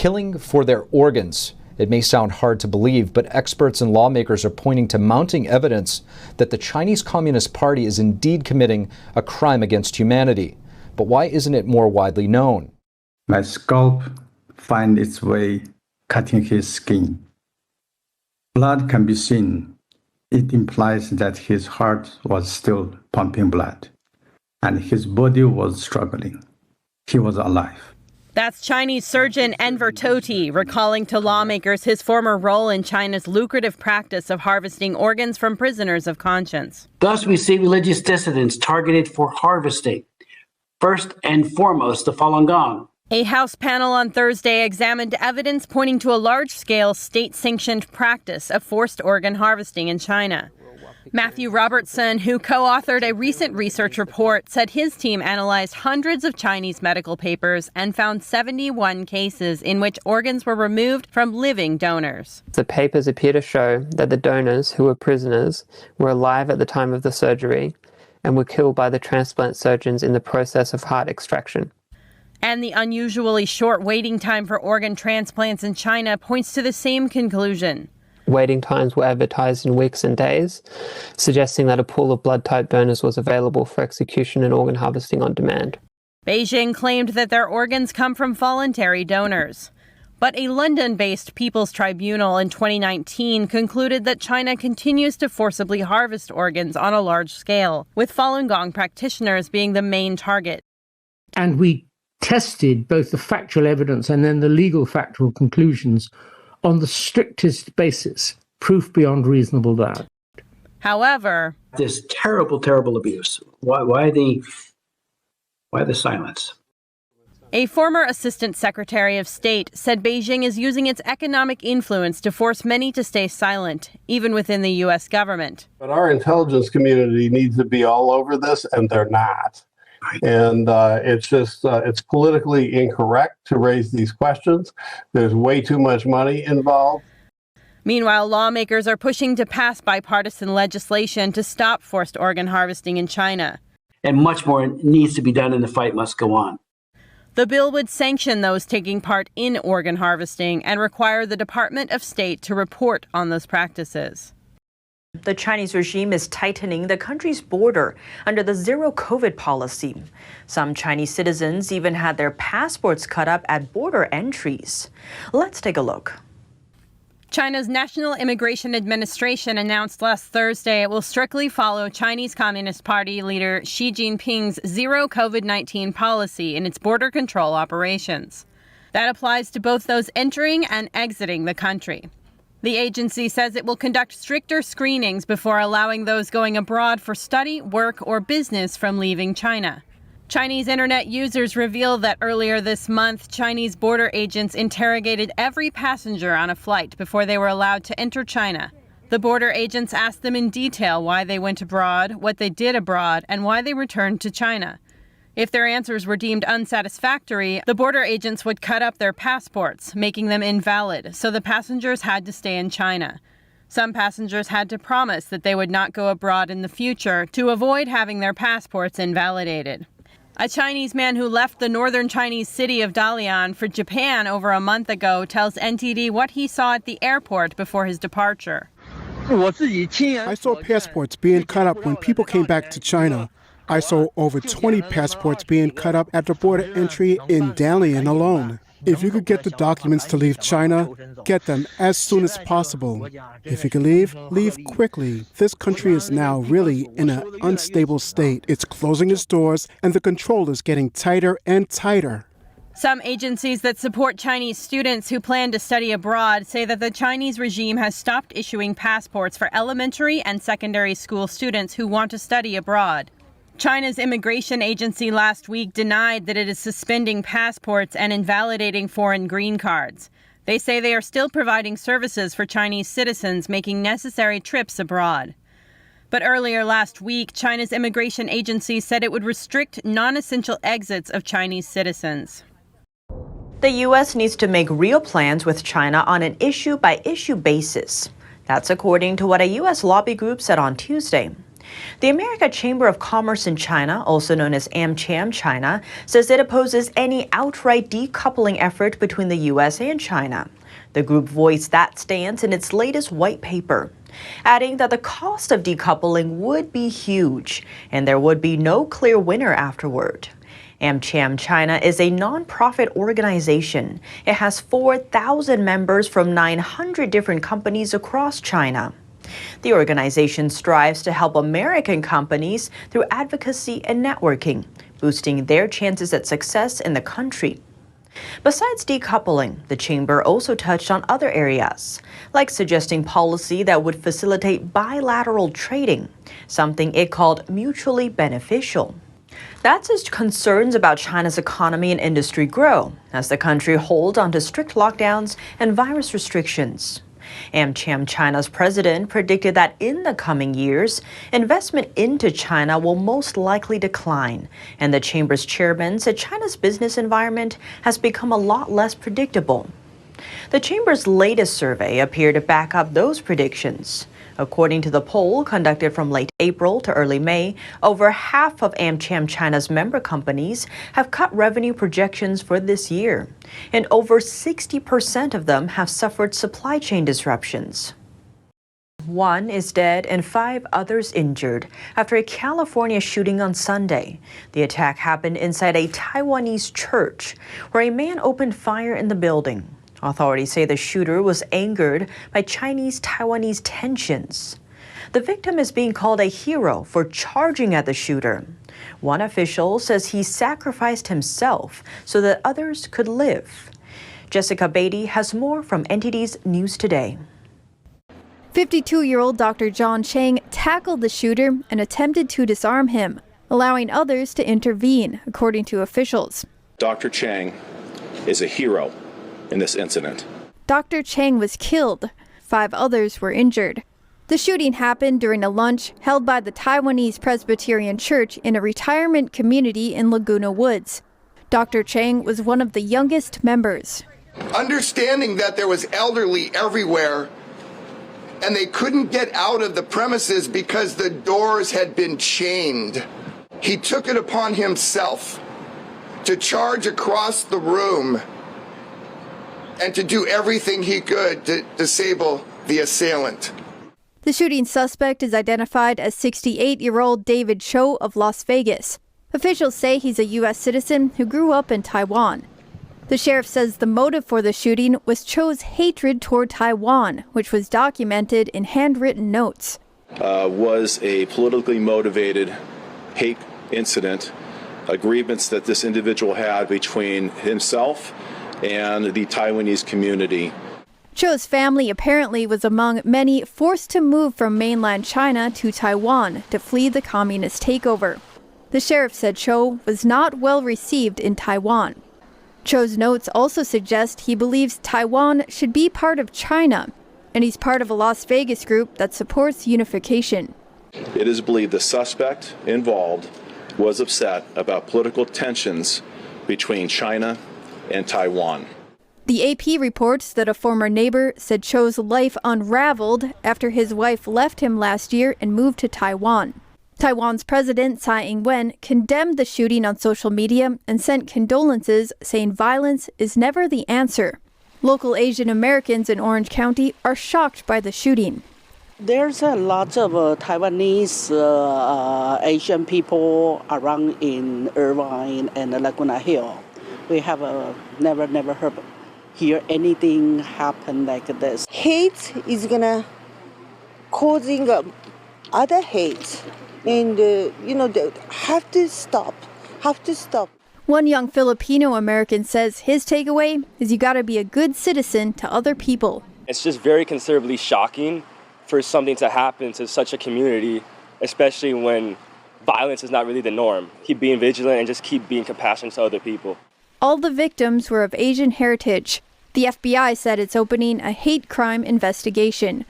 killing for their organs. It may sound hard to believe, but experts and lawmakers are pointing to mounting evidence that the Chinese Communist Party is indeed committing a crime against humanity. But why isn't it more widely known? My scalp finds its way cutting his skin. Blood can be seen. It implies that his heart was still pumping blood, and his body was struggling. He was alive. That's Chinese surgeon Enver Tohti recalling to lawmakers his former role in China's lucrative practice of harvesting organs from prisoners of conscience. Thus, we see religious dissidents targeted for harvesting. First and foremost, the Falun Gong. A House panel on Thursday examined evidence pointing to a large-scale state-sanctioned practice of forced organ harvesting in China. Matthew Robertson, who co-authored a recent research report, said his team analyzed hundreds of Chinese medical papers and found 71 cases in which organs were removed from living donors. The papers appear to show that the donors, who were prisoners, were alive at the time of the surgery and were killed by the transplant surgeons in the process of heart extraction. And the unusually short waiting time for organ transplants in China points to the same conclusion. Waiting times were advertised in weeks and days, suggesting that a pool of blood-type donors was available for execution and organ harvesting on demand. Beijing claimed that their organs come from voluntary donors. But a London-based People's Tribunal in 2019 concluded that China continues to forcibly harvest organs on a large scale, with Falun Gong practitioners being the main target. And we tested both the factual evidence and then the legal factual conclusions on the strictest basis, proof beyond reasonable doubt. However, This terrible, terrible abuse. Why the silence? a former Assistant Secretary of State said Beijing is using its economic influence to force many to stay silent, even within the U.S. government. But our intelligence community needs to be all over this, and they're not. And it's politically incorrect to raise these questions. There's way too much money involved. Meanwhile, lawmakers are pushing to pass bipartisan legislation to stop forced organ harvesting in China. And much more needs to be done, and the fight must go on. The bill would sanction those taking part in organ harvesting and require the Department of State to report on those practices. The Chinese regime is tightening the country's border under the zero-COVID policy. Some Chinese citizens even had their passports cut up at border entries. Let's take a look. China's National Immigration Administration announced last Thursday it will strictly follow Chinese Communist Party leader Xi Jinping's zero COVID-19 policy in its border control operations. That applies to both those entering and exiting the country. The agency says it will conduct stricter screenings before allowing those going abroad for study, work, or business from leaving China. Chinese internet users revealed that earlier this month, Chinese border agents interrogated every passenger on a flight before they were allowed to enter China. The border agents asked them in detail why they went abroad, what they did abroad, and why they returned to China. If their answers were deemed unsatisfactory, the border agents would cut up their passports, making them invalid, so the passengers had to stay in China. Some passengers had to promise that they would not go abroad in the future to avoid having their passports invalidated. A Chinese man who left the northern Chinese city of Dalian for Japan over a month ago tells NTD what he saw at the airport before his departure. I saw passports being cut up when people came back to China. I saw over 20 passports being cut up at the border entry in Dalian alone. If you could get the documents to leave China, get them as soon as possible. If you can leave quickly. This country is now really in an unstable state. It's closing its doors, and the control is getting tighter and tighter. Some agencies that support Chinese students who plan to study abroad say that the Chinese regime has stopped issuing passports for elementary and secondary school students who want to study abroad. China's immigration agency last week denied that it is suspending passports and invalidating foreign green cards. They say they are still providing services for Chinese citizens making necessary trips abroad. But earlier last week, China's immigration agency said it would restrict non-essential exits of Chinese citizens. The U.S. needs to make real plans with China on an issue-by-issue basis. That's according to what a U.S. lobby group said on Tuesday. The American Chamber of Commerce in China, also known as AmCham China, says it opposes any outright decoupling effort between the U.S. and China. The group voiced that stance in its latest white paper, adding that the cost of decoupling would be huge and there would be no clear winner afterward. AmCham China is a non-profit organization. It has 4,000 members from 900 different companies across China. The organization strives to help American companies through advocacy and networking, boosting their chances at success in the country. Besides decoupling, the chamber also touched on other areas, like suggesting policy that would facilitate bilateral trading, something it called mutually beneficial. That's as concerns about China's economy and industry grow, as the country holds onto strict lockdowns and virus restrictions. AmCham China's president predicted that in the coming years, investment into China will most likely decline, and the chamber's chairman said China's business environment has become a lot less predictable. The chamber's latest survey appeared to back up those predictions. According to the poll conducted from late April to early May, over half of AmCham China's member companies have cut revenue projections for this year, and over 60% of them have suffered supply chain disruptions. One is dead and 5 others injured after a California shooting on Sunday. The attack happened inside a Taiwanese church, where a man opened fire in the building. Authorities say the shooter was angered by Chinese-Taiwanese tensions. The victim is being called a hero for charging at the shooter. One official says he sacrificed himself so that others could live. Jessica Beatty has more from NTD's News Today. 52-year-old Dr. John Chang tackled the shooter and attempted to disarm him, allowing others to intervene, according to officials. Dr. Chang is a hero in this incident. Dr. Chang was killed. 5 others were injured. The shooting happened during a lunch held by the Taiwanese Presbyterian Church in a retirement community in Laguna Woods. Dr. Chang was one of the youngest members. Understanding that there was elderly everywhere and they couldn't get out of the premises because the doors had been chained, he took it upon himself to charge across the room and to do everything he could to disable the assailant. The shooting suspect is identified as 68-year-old David Cho of Las Vegas. Officials say he's a U.S. citizen who grew up in Taiwan. The sheriff says the motive for the shooting was Cho's hatred toward Taiwan, which was documented in handwritten notes. Was a politically motivated hate incident, agreements that this individual had between himself and the Taiwanese community. Cho's family apparently was among many forced to move from mainland China to Taiwan to flee the communist takeover. The sheriff said Cho was not well received in Taiwan. Cho's notes also suggest he believes Taiwan should be part of China, and he's part of a Las Vegas group that supports unification. It is believed the suspect involved was upset about political tensions between China and Taiwan. The AP reports that a former neighbor said Cho's life unraveled after his wife left him last year and moved to Taiwan. Taiwan's President Tsai Ing-wen condemned the shooting on social media and sent condolences, saying violence is never the answer. Local Asian Americans in Orange County are shocked by the shooting. There's a lot of Taiwanese Asian people around in Irvine and Laguna Hill. We have never hear anything happen like this. Hate is gonna causing other hate, and have to stop. One young Filipino American says his takeaway is you gotta be a good citizen to other people. It's just very considerably shocking for something to happen to such a community, especially when violence is not really the norm. Keep being vigilant and just keep being compassionate to other people. All the victims were of Asian heritage. The FBI said it's opening a hate crime investigation.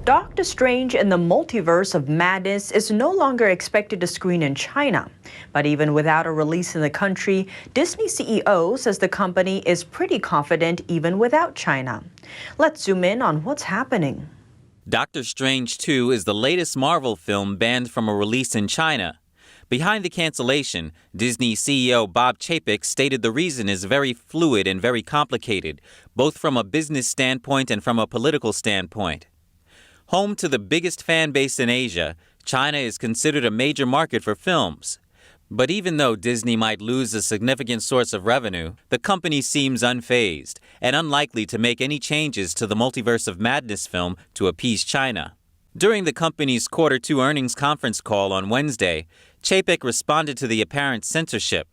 Doctor Strange in the Multiverse of Madness is no longer expected to screen in China. But even without a release in the country, Disney CEO says the company is pretty confident even without China. Let's zoom in on what's happening. Doctor Strange 2 is the latest Marvel film banned from a release in China. Behind the cancellation, Disney CEO Bob Chapek stated the reason is very fluid and very complicated, both from a business standpoint and from a political standpoint. Home to the biggest fan base in Asia, China is considered a major market for films. But even though Disney might lose a significant source of revenue, the company seems unfazed and unlikely to make any changes to the Multiverse of Madness film to appease China. During the company's Q2 earnings conference call on Wednesday, Chapek responded to the apparent censorship.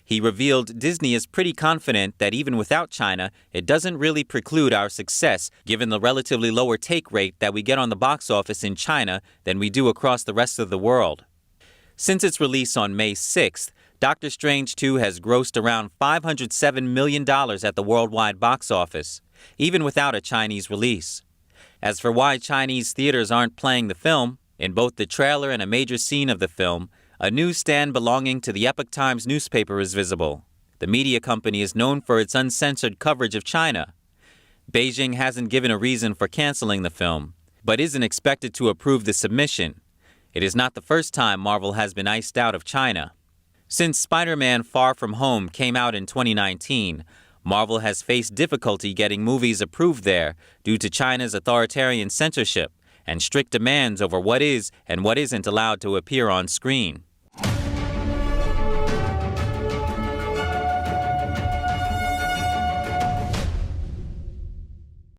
He revealed Disney is pretty confident that even without China, it doesn't really preclude our success given the relatively lower take rate that we get on the box office in China than we do across the rest of the world. Since its release on May 6th, Doctor Strange 2 has grossed around $507 million at the worldwide box office, even without a Chinese release. As for why Chinese theaters aren't playing the film, in both the trailer and a major scene of the film, a newsstand belonging to the Epoch Times newspaper is visible. The media company is known for its uncensored coverage of China. Beijing hasn't given a reason for canceling the film, but isn't expected to approve the submission. It is not the first time Marvel has been iced out of China. Since Spider-Man Far From Home came out in 2019, Marvel has faced difficulty getting movies approved there due to China's authoritarian censorship and strict demands over what is and what isn't allowed to appear on screen.